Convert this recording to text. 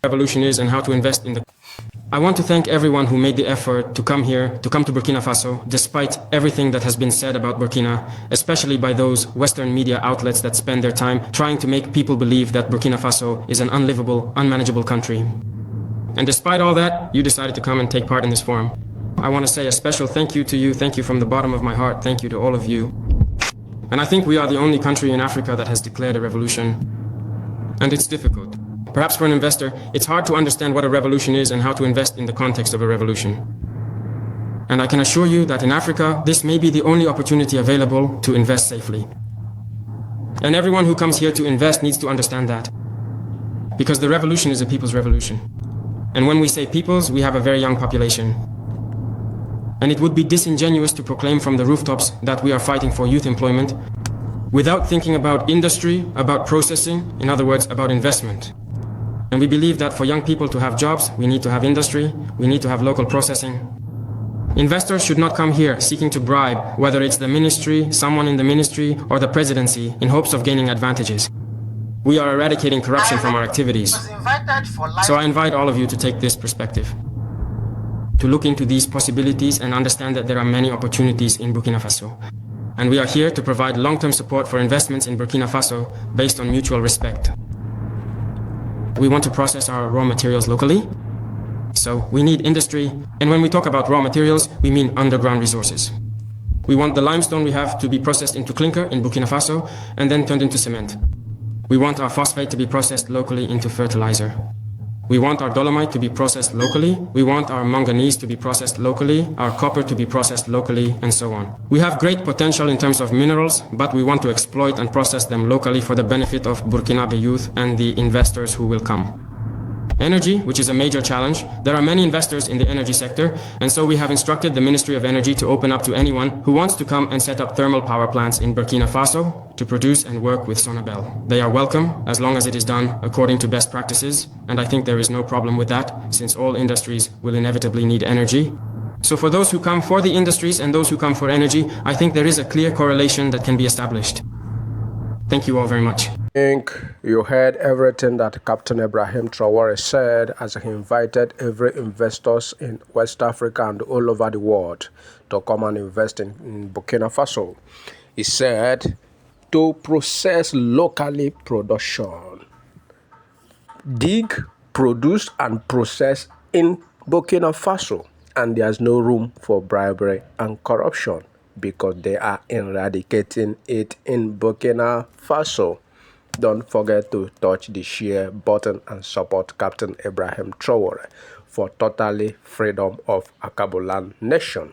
revolution is and how to invest in the... I want to thank everyone who made the effort to come here, to come to Burkina Faso, despite everything that has been said about Burkina, especially by those Western media outlets that spend their time trying to make people believe that Burkina Faso is an unlivable, unmanageable country. And despite all that, you decided to come and take part in this forum. I want to say a special thank you to you, thank you from the bottom of my heart, thank you to all of you. And I think we are the only country in Africa that has declared a revolution. And it's difficult. Perhaps for an investor, it's hard to understand what a revolution is and how to invest in the context of a revolution. And I can assure you that in Africa, this may be the only opportunity available to invest safely. And everyone who comes here to invest needs to understand that. Because the revolution is a people's revolution. And when we say people's, we have a very young population. And it would be disingenuous to proclaim from the rooftops that we are fighting for youth employment without thinking about industry, about processing, in other words, about investment. And we believe that for young people to have jobs, we need to have industry, we need to have local processing. Investors should not come here seeking to bribe, whether it's the ministry, someone in the ministry, or the presidency, in hopes of gaining advantages. We are eradicating corruption from our activities. So I invite all of you to take this perspective, to look into these possibilities and understand that there are many opportunities in Burkina Faso. And we are here to provide long-term support for investments in Burkina Faso based on mutual respect. We want to process our raw materials locally, so we need industry. And when we talk about raw materials, we mean underground resources. We want the limestone we have to be processed into clinker in Burkina Faso and then turned into cement. We want our phosphate to be processed locally into fertilizer. We want our dolomite to be processed locally. We want our manganese to be processed locally, our copper to be processed locally, and so on. We have great potential in terms of minerals, but we want to exploit and process them locally for the benefit of Burkinabe youth and the investors who will come. Energy, which is a major challenge. There are many investors in the energy sector, and so we have instructed the Ministry of Energy to open up to anyone who wants to come and set up thermal power plants in Burkina Faso to produce and work with Sonabel. They are welcome, as long as it is done according to best practices, and I think there is no problem with that, since all industries will inevitably need energy. So for those who come for the industries and those who come for energy, I think there is a clear correlation that can be established. Thank you all very much. I think you heard everything that Captain Ibrahim Traore said as he invited every investors in West Africa and all over the world to come and invest in Burkina Faso. He said to process locally production, dig, produce and process in Burkina Faso, and there's no room for bribery and corruption, because they are eradicating it in Burkina Faso. Don't forget to touch the share button and support Captain Ibrahim Traore for totally freedom of Akabulan nation.